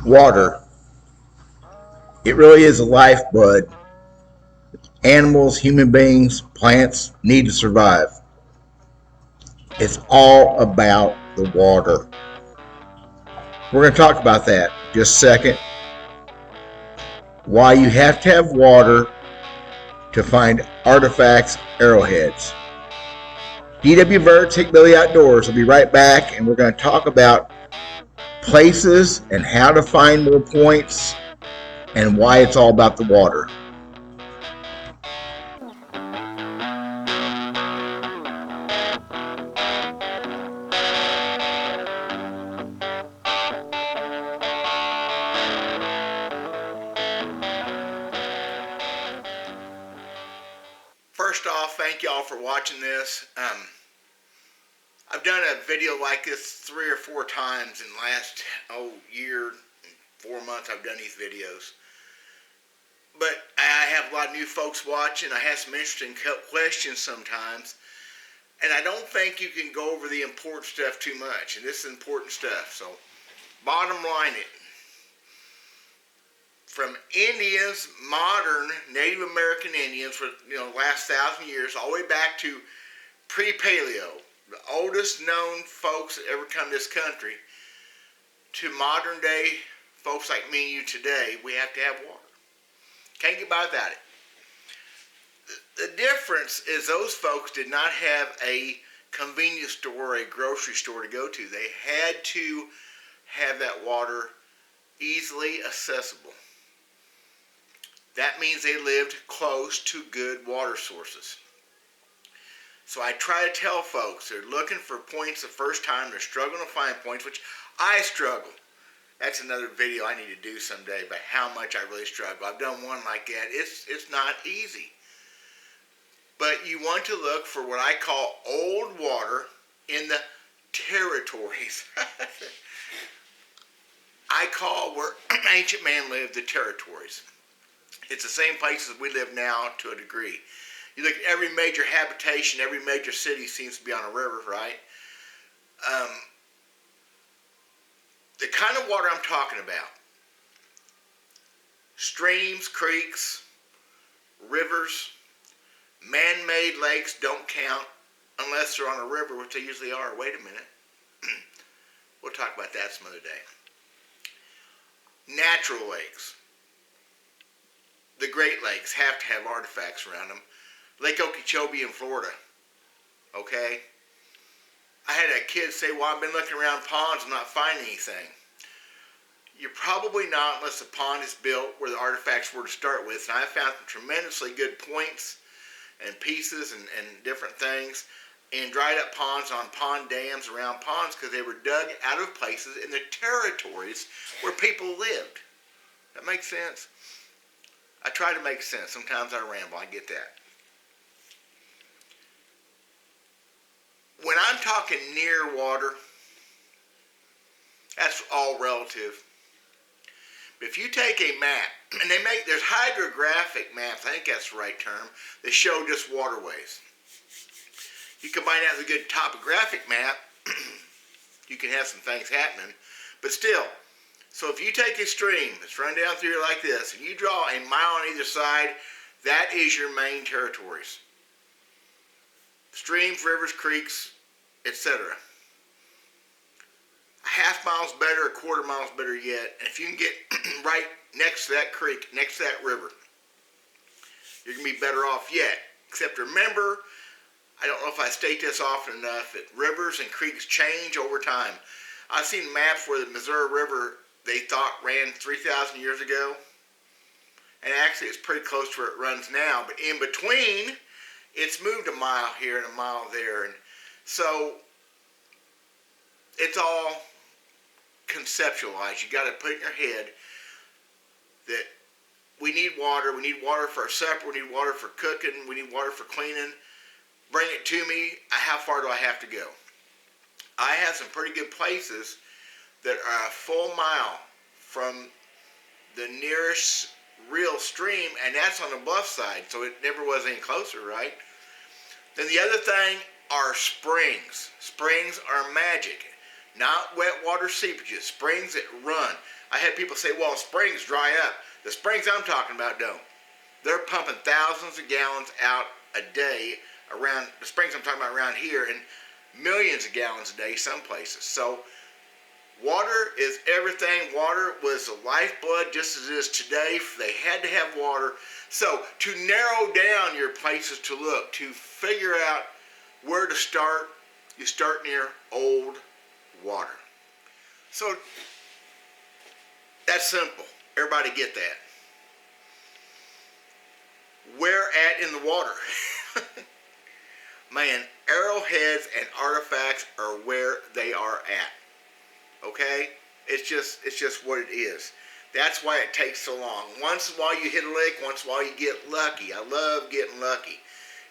Water. It really is the lifeblood. Animals, human beings, plants need to survive. It's all about the water. We're going to talk about that in just a second. Why you have to have water to find artifacts, arrowheads. D.W. Verts, Hick Billy Outdoors. We'll be right back, and we're going to talk about places and how to find more points and why it's all about the water. First off, thank y'all for watching this. I've done a video like this 3 or 4 times in the last year, 4 months. I've done these videos, but I have a lot of new folks watching. I have some interesting questions sometimes, and I don't think you can go over the important stuff too much. And this is important stuff. So, bottom line, it from Indians, modern Native American Indians for last 1,000 years, all the way back to pre-paleo, the oldest known folks that ever come to this country, to modern day folks like me and you today, we have to have water. Can't get by without it. The difference is those folks did not have a convenience store or a grocery store to go to. They had to have that water easily accessible. That means they lived close to good water sources. So I try to tell folks, they're looking for points the first time, they're struggling to find points, which I struggle. That's another video I need to do someday about how much I really struggle. I've done one like that. It's not easy. But you want to look for what I call old water in the territories. I call where ancient man lived the territories. It's the same places we live now to a degree. You look at every major habitation, every major city seems to be on a river, right? The kind of water I'm talking about, streams, creeks, rivers, man-made lakes don't count unless they're on a river, which they usually are. Wait a minute. We'll talk about that some other day. Natural lakes. The Great Lakes have to have artifacts around them. Lake Okeechobee in Florida. Okay? I had a kid say, well, I've been looking around ponds and not finding anything. You're probably not unless the pond is built where the artifacts were to start with. And I found some tremendously good points and pieces and different things in dried up ponds, on pond dams, around ponds, because they were dug out of places in the territories where people lived. That makes sense? I try to make sense. Sometimes I ramble. I get that. When I'm talking near water, that's all relative. But if you take a map, and there's hydrographic maps, I think that's the right term, that show just waterways. You combine that with a good topographic map, you can have some things happening. But still, so if you take a stream that's run down through here like this, and you draw a mile on either side, that is your main territories. Streams, rivers, creeks, etc. A half mile's better, a quarter mile's better yet. And if you can get right next to that creek, next to that river, you're going to be better off yet. Except remember, I don't know if I state this often enough, that rivers and creeks change over time. I've seen maps where the Missouri River, they thought ran 3,000 years ago. And actually it's pretty close to where it runs now. But in between, it's moved a mile here and a mile there. And so it's all conceptualized. You got to put in your head that we need water. We need water for our supper. We need water for cooking. We need water for cleaning. Bring it to me. How far do I have to go? I have some pretty good places that are a full mile from the nearest real stream, and that's on the bluff side, so it never was any closer, right? Then the other thing are springs. Springs are magic. Not wet water seepages, springs that run. I had people say, well, springs dry up. The springs I'm talking about don't. They're pumping thousands of gallons out a day around, the springs I'm talking about around here, and millions of gallons a day some places. So water is everything. Water was the lifeblood just as it is today. They had to have water. So to narrow down your places to look, to figure out where to start, you start near old water. So that's simple. Everybody get that. Where at in the water? Man, arrowheads and artifacts are where they are at. Okay? It's just what it is. That's why it takes so long. Once in a while you hit a lick, once in a while you get lucky. I love getting lucky.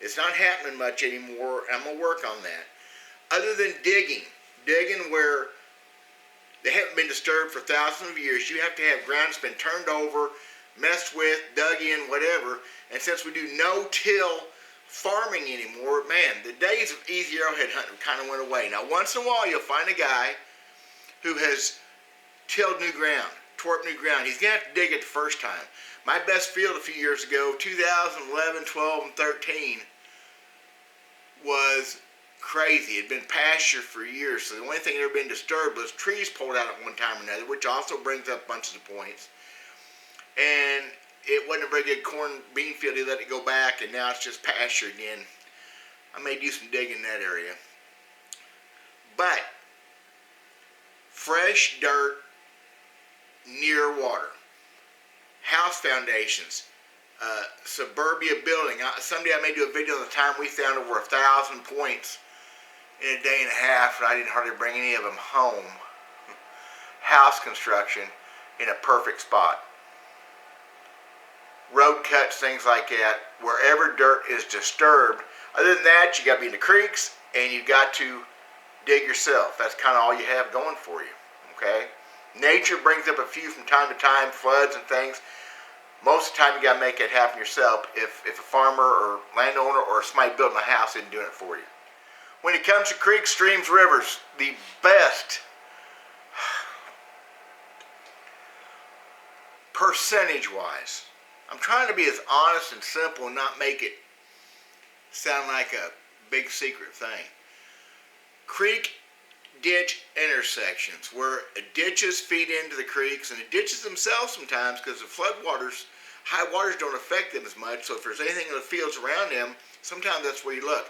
It's not happening much anymore. I'm going to work on that. Other than digging where they haven't been disturbed for thousands of years. You have to have ground that's been turned over, messed with, dug in, whatever. And since we do no-till farming anymore, man, the days of easy arrowhead hunting kind of went away. Now, once in a while, you'll find a guy who has tilled new ground, tore up new ground. He's going to have to dig it the first time. My best field a few years ago, 2011, 12, and 13, was crazy. It had been pasture for years, so the only thing that had ever been disturbed was trees pulled out at one time or another, which also brings up bunches of points. And it wasn't a very good corn bean field. He let it go back, and now it's just pasture again. I may do some digging in that area. But fresh dirt near water, house foundations, suburbia building. Someday I may do a video on the time we found over 1,000 points in a day and a half, and I didn't hardly bring any of them home. House construction in a perfect spot. Road cuts, things like that. Wherever dirt is disturbed. Other than that, you got to be in the creeks, and you got to dig yourself. That's kind of all you have going for you. Okay? Nature brings up a few from time to time, floods and things. Most of the time, you got to make it happen yourself. If a farmer or landowner or somebody building a house isn't doing it for you. When it comes to creeks, streams, rivers, the best percentage-wise. I'm trying to be as honest and simple and not make it sound like a big secret thing. Creek ditch intersections where ditches feed into the creeks, and the ditches themselves sometimes, because the floodwaters, high waters don't affect them as much, so if there's anything in the fields around them, sometimes that's where you look.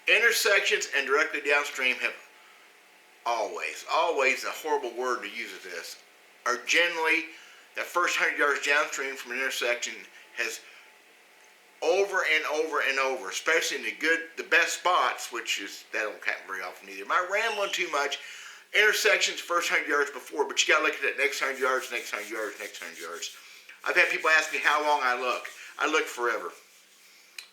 Intersections and directly downstream have always a horrible word to use at this, are generally that first 100 yards downstream from an intersection has over and over and over, especially in the best spots, which is, that don't happen very often either. Am I rambling too much? Intersections first 100 yards before, but you got to look at that next 100 yards, next 100 yards, next 100 yards. I've had people ask me how long I look. I look forever.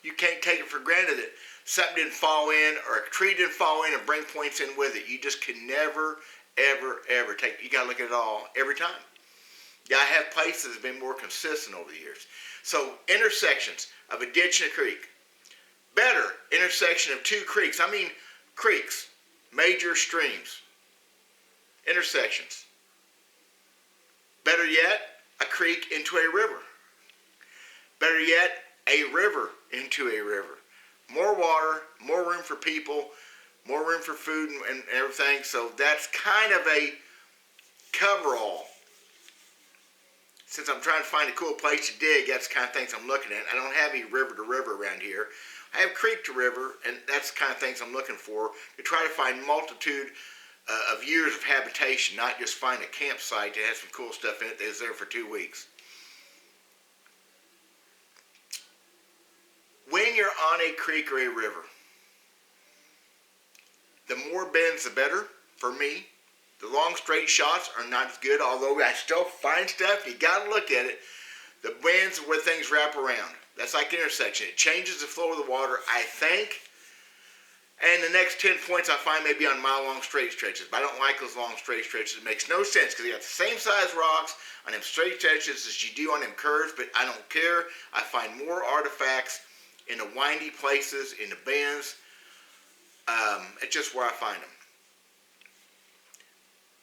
You can't take it for granted that something didn't fall in or a tree didn't fall in and bring points in with it. You just can never, ever take it. You got to look at it all every time. You got to have places that have been more consistent over the years. So intersections of a ditch and a creek. Better, intersection of two creeks. I mean creeks, major streams. Intersections. Better yet, a creek into a river. Better yet, a river into a river. More water, more room for people, more room for food and everything. So that's kind of a coverall. Since I'm trying to find a cool place to dig, that's the kind of things I'm looking at. I don't have any river to river around here. I have creek to river, and that's the kind of things I'm looking for to try to find multitude of years of habitation, not just find a campsite that has some cool stuff in it that is there for 2 weeks. When you're on a creek or a river, the more bends the better for me. The long straight shots are not as good, although I still find stuff. You got to look at it. The bends are where things wrap around. That's like intersection. It changes the flow of the water, I think. And the next 10 points I find may be on mile-long straight stretches. But I don't like those long straight stretches. It makes no sense because you got the same size rocks on them straight stretches as you do on them curves. But I don't care. I find more artifacts in the windy places, in the bends. It's just where I find them.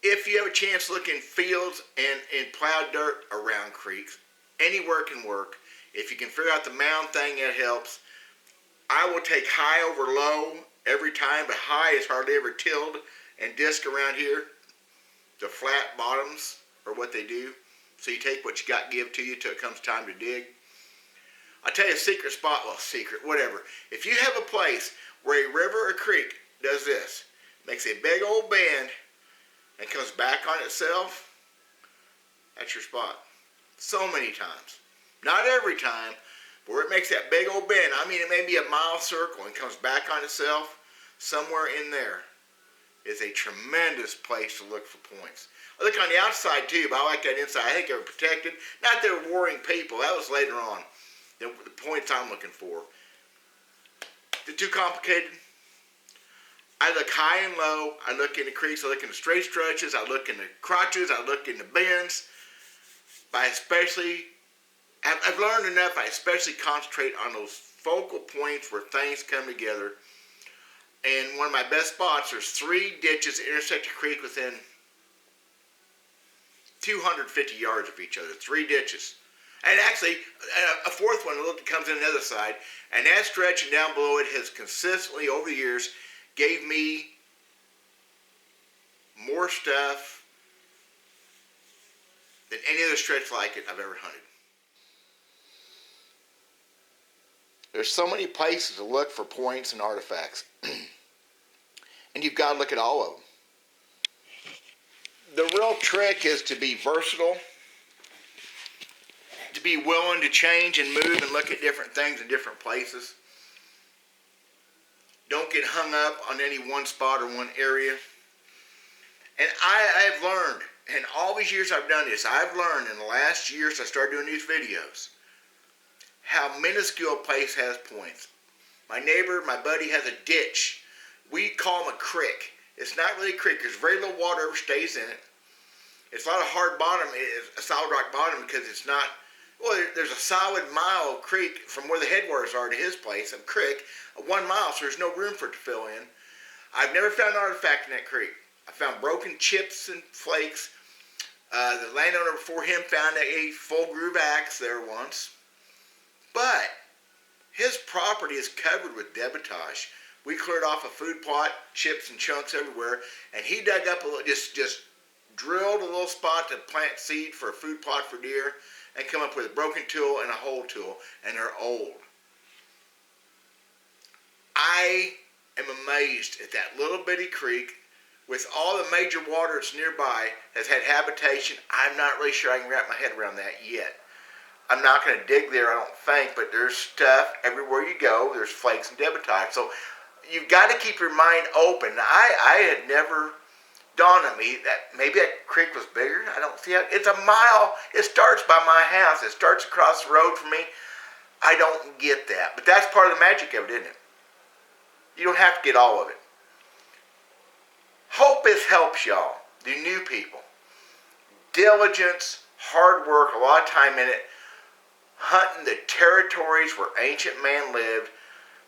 If you have a chance to look in fields and in plowed dirt around creeks, anywhere can work. If you can figure out the mound thing, it helps. I will take high over low every time, but high is hardly ever tilled and disc around here. The flat bottoms are what they do. So you take what you got give to you till it comes time to dig. I'll tell you a secret spot, well, secret, whatever. If you have a place where a river or creek does this, makes a big old bend and comes back on itself, that's your spot. So many times. Not every time, but where it makes that big old bend, I mean it may be a mile circle and comes back on itself, somewhere in there is a tremendous place to look for points. I look on the outside too, but I like that inside. I think they're protected. Not that they're warring people. That was later on. The points I'm looking for. They're too complicated. I look high and low. I look in the creeks. I look in the straight stretches. I look in the crotches. I look in the bends. I've learned enough. I especially concentrate on those focal points where things come together. And one of my best spots, there's 3 ditches that intersect the creek within 250 yards of each other. 3 ditches. And actually, a 4th one that comes in the other side. And that stretch and down below it has consistently, over the years, gave me more stuff than any other stretch like it I've ever hunted. There's so many places to look for points and artifacts. And you've got to look at all of them. The real trick is to be versatile, to be willing to change and move and look at different things in different places. Don't get hung up on any one spot or one area. And I've learned, in all these years I've done this, I've learned in the last years I started doing these videos, how minuscule a place has points. My neighbor, my buddy, has a ditch. We call them a creek. It's not really a creek. There's very little water ever stays in it. It's not a hard bottom, it's a solid rock bottom because it's not, well, there's a solid mile of creek from where the headwaters are to his place, a creek, 1 mile, so there's no room for it to fill in. I've never found an artifact in that creek. I found broken chips and flakes. The landowner before him found a full groove axe there once. But his property is covered with debitage. We cleared off a food plot, chips and chunks everywhere, and he dug up a little, just drilled a little spot to plant seed for a food plot for deer, and come up with a broken tool and a hole tool, and they're old. I am amazed at that little bitty creek with all the major water that's nearby has had habitation. I'm not really sure I can wrap my head around that yet. I'm not going to dig there, I don't think, but there's stuff everywhere you go. There's flakes and debitage. So you've got to keep your mind open. I had never dawned on me that maybe that creek was bigger. I don't see how. It's a mile. It starts by my house. It starts across the road from me. I don't get that. But that's part of the magic of it, isn't it? You don't have to get all of it. Hope this helps y'all, the new people. Diligence, hard work, a lot of time in it. Hunting the territories where ancient man lived.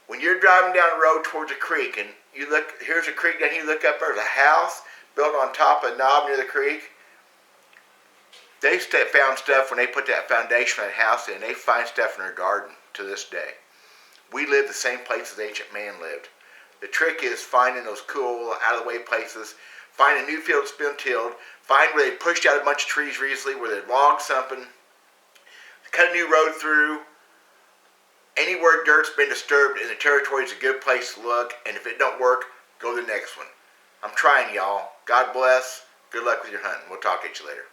When you're driving down the road towards a creek and you look, here's a creek down here, you look up, there's a house built on top of a knob near the creek. They found stuff when they put that foundation of that house in. They find stuff in their garden to this day. We live the same place as ancient man lived. The trick is finding those cool, out-of-the-way places, find a new field that's been tilled, find where they pushed out a bunch of trees recently, where they logged something, cut a new road through. Anywhere dirt's been disturbed in the territory is a good place to look, and if it don't work, go to the next one. I'm trying, y'all. God bless. Good luck with your hunting. We'll talk at you later.